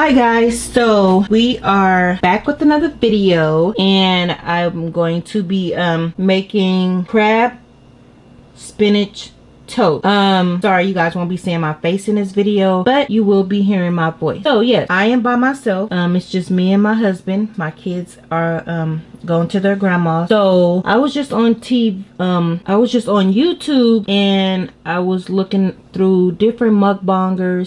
Hi guys, so we are back with another video, and I'm going to be making crab spinach toast. Sorry you guys won't be seeing my face in this video, but you will be hearing my voice. So yes, I am by myself. It's just me and my husband. My kids are going to their grandma. So I was just on YouTube, and I was looking through different mukbangers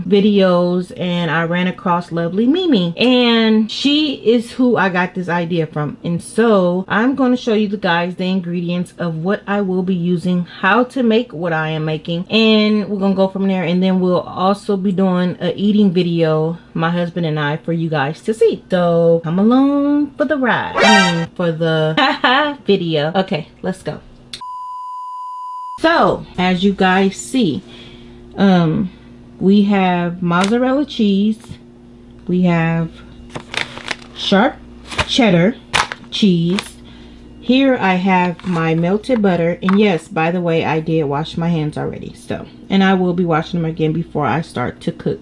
videos, and I ran across lovelymimi, and she is who I got this idea from. And so I'm going to show you guys the ingredients of what I will be using, how to make what I am making, and we're gonna go from there. And then we'll also be doing a eating video, my husband and I, for you guys to see. So come along for the ride, for the video. Okay, let's go. So as you guys see, we have mozzarella cheese, we have sharp cheddar cheese. Here I have my melted butter, and yes, by the way, I did wash my hands already, so, and I will be washing them again before I start to cook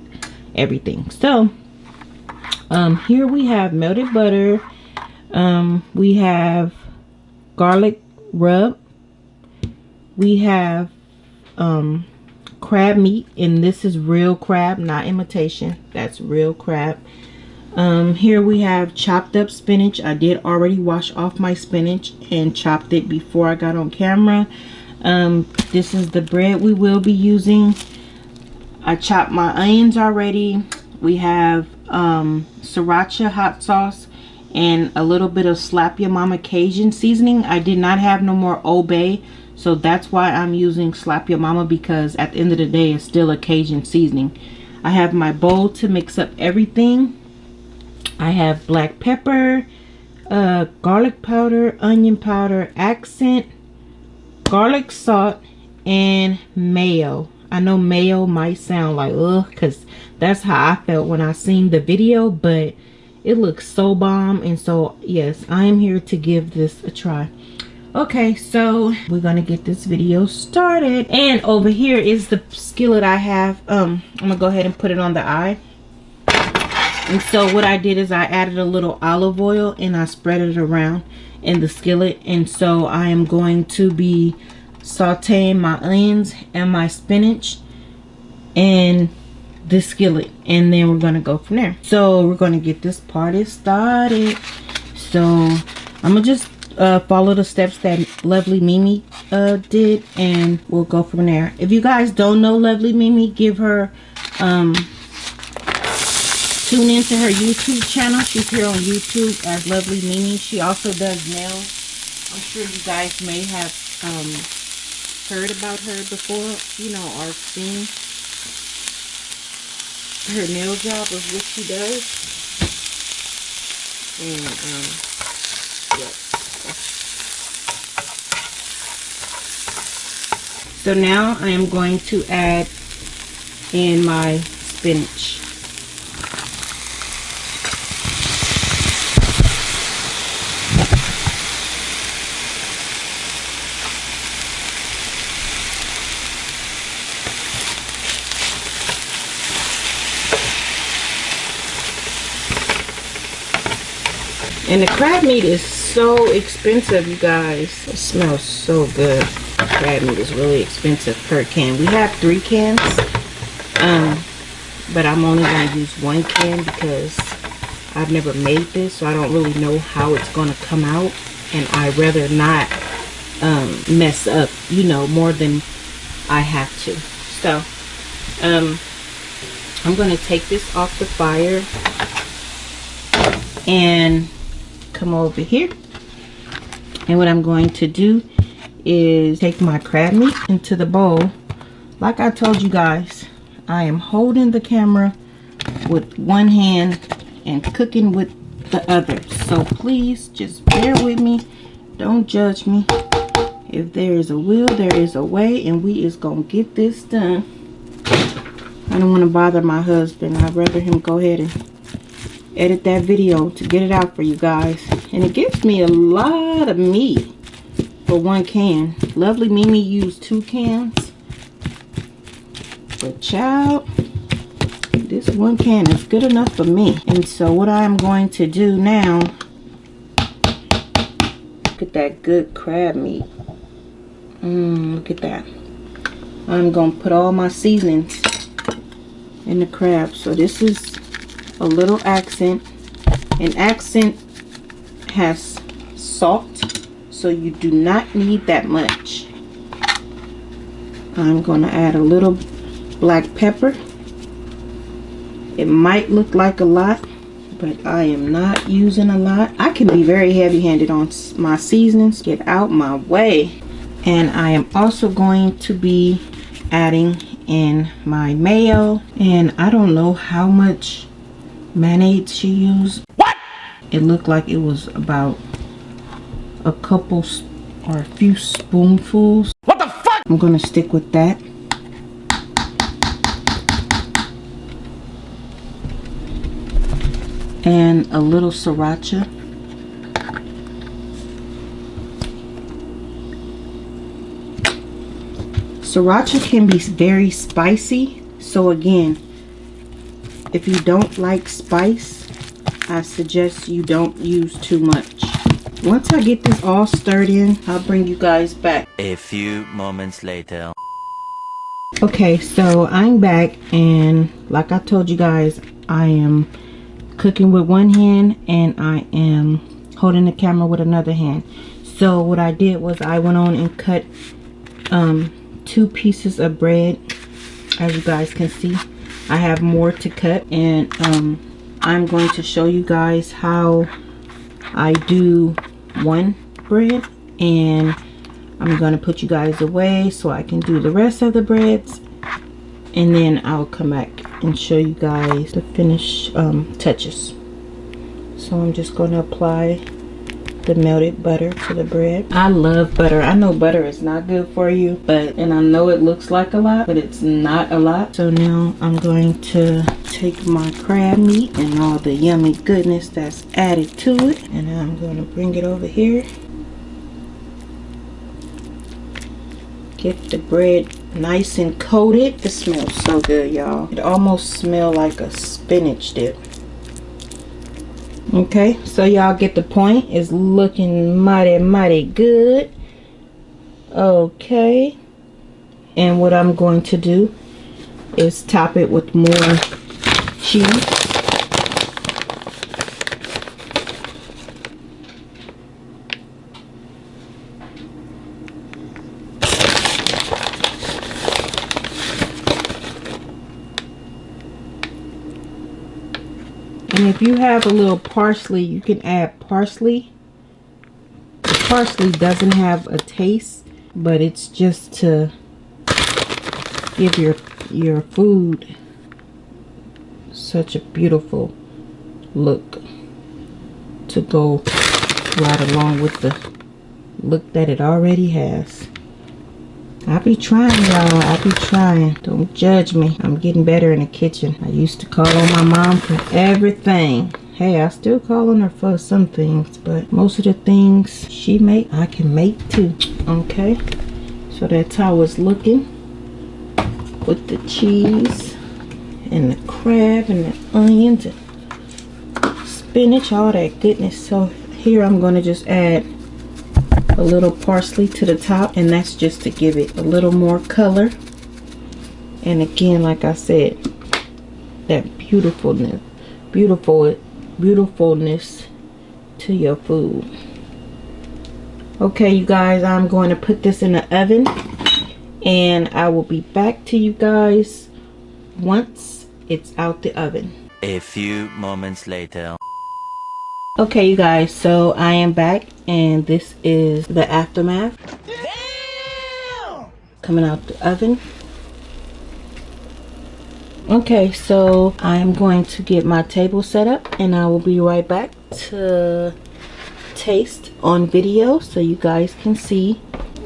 everything. So here we have melted butter, we have garlic rub, we have crab meat, and this is real crab, not imitation. That's real crab. Here we have chopped up spinach. I did already wash off my spinach and chopped it before I got on camera. This is the bread we will be using. I chopped my onions already. We have sriracha hot sauce and a little bit of Slap Your Mama Cajun seasoning. I did not have no more Old Bay, so that's why I'm using Slap Your Mama, because at the end of the day it's still a Cajun seasoning. I have my bowl to mix up everything. I have black pepper, garlic powder, onion powder, accent, garlic salt, and mayo. I know mayo might sound like ugh, because that's how I felt when I seen the video, but it looks so bomb. And so yes, I am here to give this a try. Okay, so we're gonna get this video started. And over here is the skillet I have. I'm gonna go ahead and put it on the eye. And so what I did is I added a little olive oil and I spread it around in the skillet. And so I am going to be sauteing my onions and my spinach in this skillet, and then we're gonna go from there. So we're gonna get this party started. So I'm gonna just follow the steps that lovelymimi did, and we'll go from there. If you guys don't know lovelymimi, give her tune into her YouTube channel. She's here on YouTube as lovelymimi. She also does nails. I'm sure you guys may have heard about her before, you know, or seen her nail job of what she does. And yeah. So now I am going to add in my spinach. And the crab meat is so expensive, you guys. It smells so good. Crab meat is really expensive per can. We have 3 cans, but I'm only going to use 1 can because I've never made this, so I don't really know how it's going to come out, and I'd rather not mess up, you know, more than I have to. So I'm going to take this off the fire and come over here, and what I'm going to do is take my crab meat into the bowl. Like I told you guys, I am holding the camera with one hand and cooking with the other, so please just bear with me, don't judge me. If there is a will, there is a way, and we is gonna get this done. I don't want to bother my husband. I'd rather him go ahead and edit that video to get it out for you guys. And it gives me a lot of meat for 1 can. Lovelymimi used 2 cans, but child, this this one can is good enough for me. And so what I'm going to do now, look at that good crab meat. Look at that. I'm going to put all my seasonings in the crab. So this is a little accent. An accent has salt, so you do not need that much. I'm going to add a little black pepper. It might look like a lot, but I am not using a lot. I can be very heavy-handed on my seasonings. Get out my way. And I am also going to be adding in my mayo. And I don't know how much mayonnaise she used. What? It looked like it was about a couple or a few spoonfuls. What the fuck? I'm gonna stick with that. And a little sriracha. Sriracha can be very spicy, so again, if you don't like spice, I suggest you don't use too much. Once I get this all stirred in, I'll bring you guys back. A few moments later. Okay, so I'm back, and like I told you guys, I am cooking with one hand and I am holding the camera with another hand. So what I did was I went on and cut 2 pieces of bread. As you guys can see, I have more to cut, and I'm going to show you guys how I do one bread, and I'm going to put you guys away so I can do the rest of the breads, and then I'll come back and show you guys the finished touches. So I'm just going to apply the melted butter to the bread. I love butter. I know butter is not good for you, and I know it looks like a lot, but it's not a lot. So now I'm going to take my crab meat and all the yummy goodness that's added to it, and I'm going to bring it over here. Get the bread nice and coated. It smells so good, y'all. It almost smells like a spinach dip. Okay, so y'all get the point. It's looking mighty good. Okay, and what I'm going to do is top it with more cheese. And if you have a little parsley, you can add parsley. Parsley doesn't have a taste, but it's just to give your food such a beautiful look to go right along with the look that it already has. I be trying, y'all. I be trying. Don't judge me. I'm getting better in the kitchen. I used to call on my mom for everything. Hey, I still call on her for some things, but most of the things she make, I can make too. Okay, so that's how it's looking with the cheese and the crab and the onions and spinach, all that goodness. So here I'm going to just add a little parsley to the top, and that's just to give it a little more color. And again, like I said, that beautifulness to your food. Okay, you guys, I'm going to put this in the oven, and I will be back to you guys once it's out the oven. A few moments later. Okay, you guys, so I am back, and this is the aftermath. Damn! Coming out the oven. Okay, so I'm going to get my table set up, and I will be right back to taste on video so you guys can see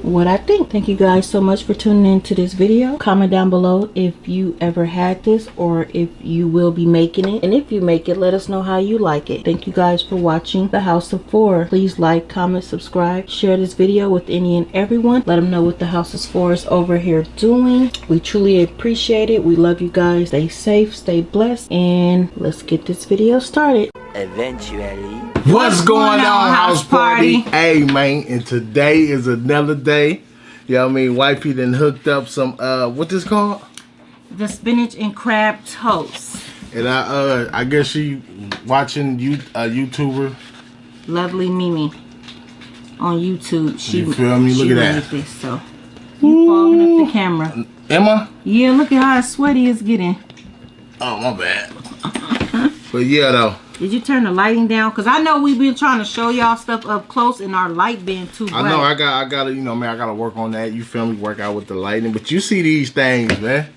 what I think. Thank you guys so much for tuning into this video. Comment down below if you ever had this or if you will be making it. And if you make it, let us know how you like it. Thank you guys for watching The House of Four. Please like, comment, subscribe, share this video with any and everyone. Let them know what The House of Four is over here doing. We truly appreciate it. We love you guys. Stay safe, stay blessed, and let's get this video started. Eventually. What's going on, house party? Hey, man, and today is another day. You know what I mean? Wifey done hooked up some, what this called? The spinach and crab toast. And I guess she watching YouTuber. Lovelymimi on YouTube. You feel me? Look at that. This, so you fogging up the camera. Am I? Yeah, look at how sweaty it's getting. Oh, my bad. But yeah, though. Did you turn the lighting down? Because I know we've been trying to show y'all stuff up close and our light being too bright. I know, I gotta, you know, man, I gotta work on that. You feel me? Work out with the lighting. But you see these things, man.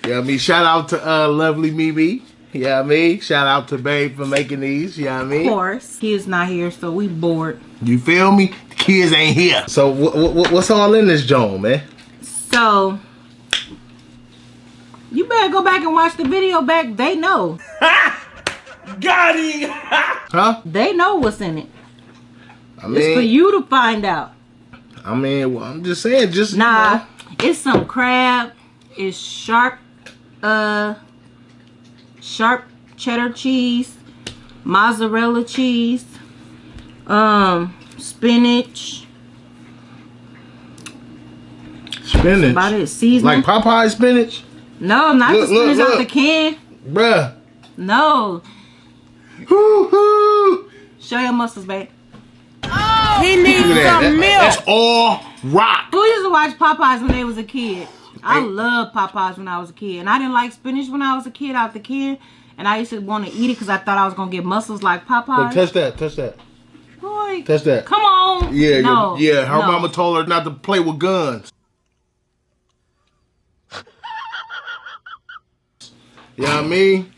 Yeah, I mean, shout out to Lovelymimi. Yeah, I mean, shout out to Babe for making these. Yeah, I mean, of course, kids not here, so we bored. You feel me? The kids ain't here. So what's all in this joint, man? So you better go back and watch the video back. They know. Got him. Huh? They know what's in it. I mean, it's for you to find out. I mean, well, I'm just saying, just nah. You know. It's some crab. It's sharp cheddar cheese, mozzarella cheese, spinach. Spinach. About it. Seasoning. Like Popeye spinach? No, not the spinach out the can. Bruh. No. Hoo-hoo. Show your muscles, babe. Oh, he needs some milk. That's all rock. Who used to watch Popeyes when they was a kid? I loved Popeyes when I was a kid. And I didn't like spinach when I was a kid out the can. And I used to want to eat it because I thought I was going to get muscles like Popeyes. Look, touch that. Touch that. Boy, touch that. Come on. Yeah, no, yeah. Her mama told her not to play with guns. You know what I mean?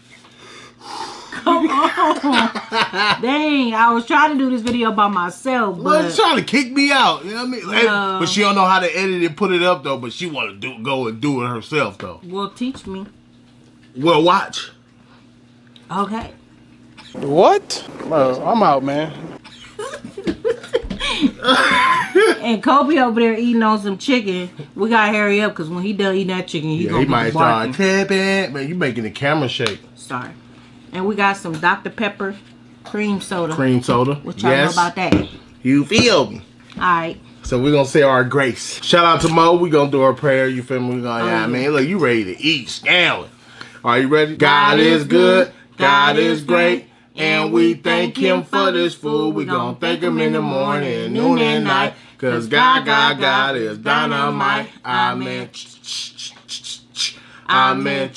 Come on. Dang, I was trying to do this video by myself, but... Well, she's trying to kick me out, you know what I mean? No. But she don't know how to edit and put it up, though, but she want to go and do it herself, though. Well, teach me. Well, watch. Okay. What? I'm out, man. And Kobe over there eating on some chicken. We gotta hurry up because when he done eating that chicken, he might start tipping. Man, you making the camera shake. Sorry. And we got some Dr. Pepper cream soda. Cream soda. What y'all know about that? You feel me? Alright. So we're gonna say our grace. Shout out to Mo. We gonna do our prayer. You feel me? We gonna, yeah, man. Look, you ready to eat, scaling. Are you ready? God is good. God is great. And we thank him for this food. We gonna thank him in the morning, noon, and night. Cause God is dynamite. Amen. Amen.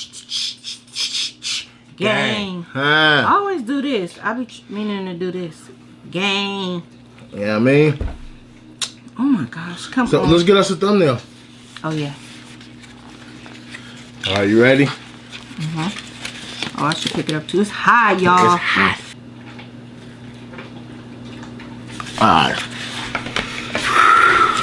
Gang. I always do this. I be meaning to do this. Gang. Yeah, I mean. Oh my gosh, come on. So let's get us a thumbnail. Oh yeah. Are you ready? Mm-hmm. Oh, I should pick it up too. It's hot, y'all. It's hot. Alright.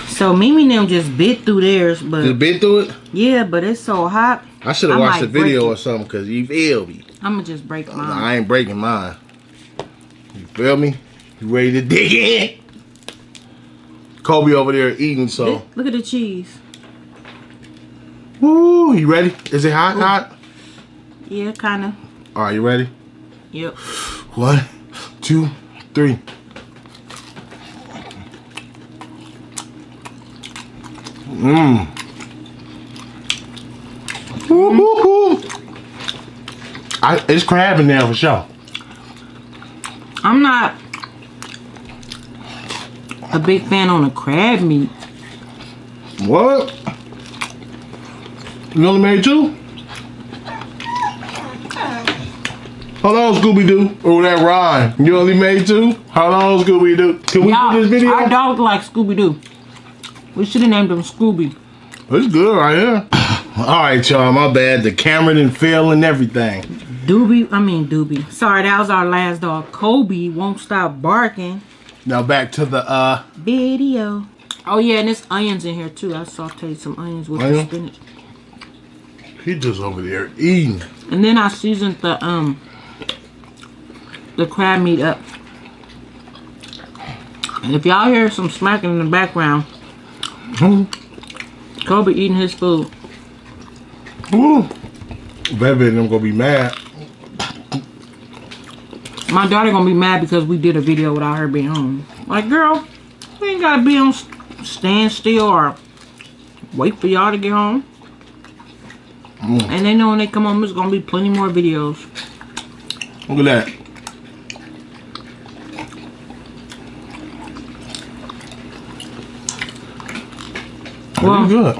So Mimi and them just bit through theirs, but just bit through it? Yeah, but it's so hot. I should have watched the video or something, cause you feel me. I'ma just break mine. I ain't breaking mine. You feel me? You ready to dig in? Kobe over there eating, so. Look at the cheese. Woo, you ready? Is it hot? Ooh. Hot? Yeah, kinda. Alright, you ready? Yep. 1, 2, 3. Mmm. It's crab in there for sure. I'm not a big fan on the crab meat. What? You only made 2? Hold on, Scooby-Doo. Oh, that rhyme. You only made 2? Hold on, Scooby-Doo. Can we do this video? Our dog like Scooby-Doo. We should have named him Scooby. It's good right here. Alright, y'all. My bad. The camera didn't fail and everything. Doobie. Sorry, that was our last dog. Kobe won't stop barking. Now back to the video. Oh yeah, and there's onions in here too. I sauteed some onions with the spinach. He just over there eating. And then I seasoned the crab meat up. And if y'all hear some smacking in the background, Kobe eating his food. Ooh. Baby and them gonna be mad. My daughter gonna be mad because we did a video without her being home. Like, girl, we ain't gotta be on stand still or wait for y'all to get home. And they know when they come home, there's gonna be plenty more videos. Look at that. Well, good.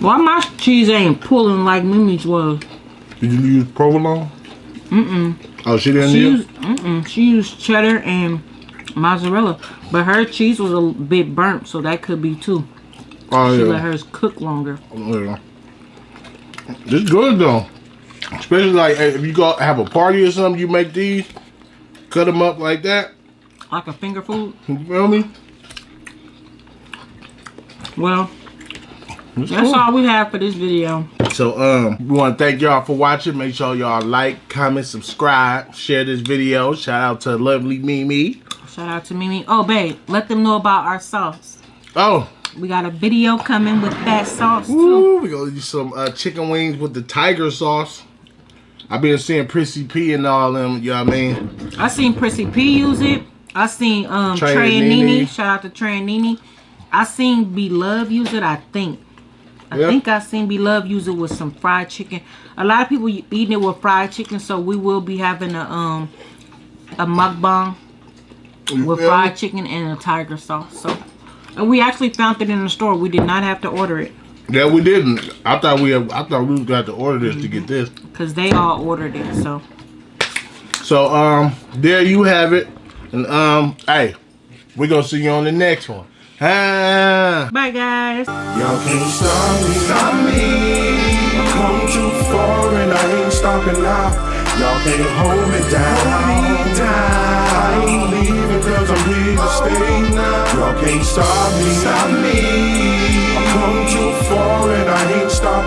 Why my cheese ain't pulling like Mimi's was? Did you use provolone? Oh, she didn't use? She used cheddar and mozzarella. But her cheese was a bit burnt, so that could be too. Oh, She yeah. let hers cook longer. Yeah. It's good though. Especially like if you go have a party or something, you make these, cut them up like that. Like a finger food? You feel me? Well, It's that's cool. all we have for this video. So we want to thank y'all for watching. Make sure y'all like, comment, subscribe, share this video. Shout out to Lovely Mimi. Shout out to Mimi. Oh, babe, let them know about our sauce. Oh, We got a video coming with that sauce too. woo, we gonna do some chicken wings with the tiger sauce. I've been seeing Prissy P and all them. You know what I mean? I seen Prissy P use it. I seen Trey and Nene. Shout out to Trey and Nene. I seen Beloved use it. I think I seen Beloved use it with some fried chicken. A lot of people eating it with fried chicken, so we will be having a mukbang with fried chicken and a tiger sauce. So, and we actually found it in the store. We did not have to order it. Yeah, we didn't. I thought we got to order this to get this. Cause they all ordered it. So There you have it. And hey, we're gonna see you on the next one. Ah. bye guys. Y'all can't stop me. I come too far and I ain't stopping now. Y'all can't hold me down. I ain't leaving cause I'm here to stay. Y'all can't stop me. I come too far and I ain't stopping.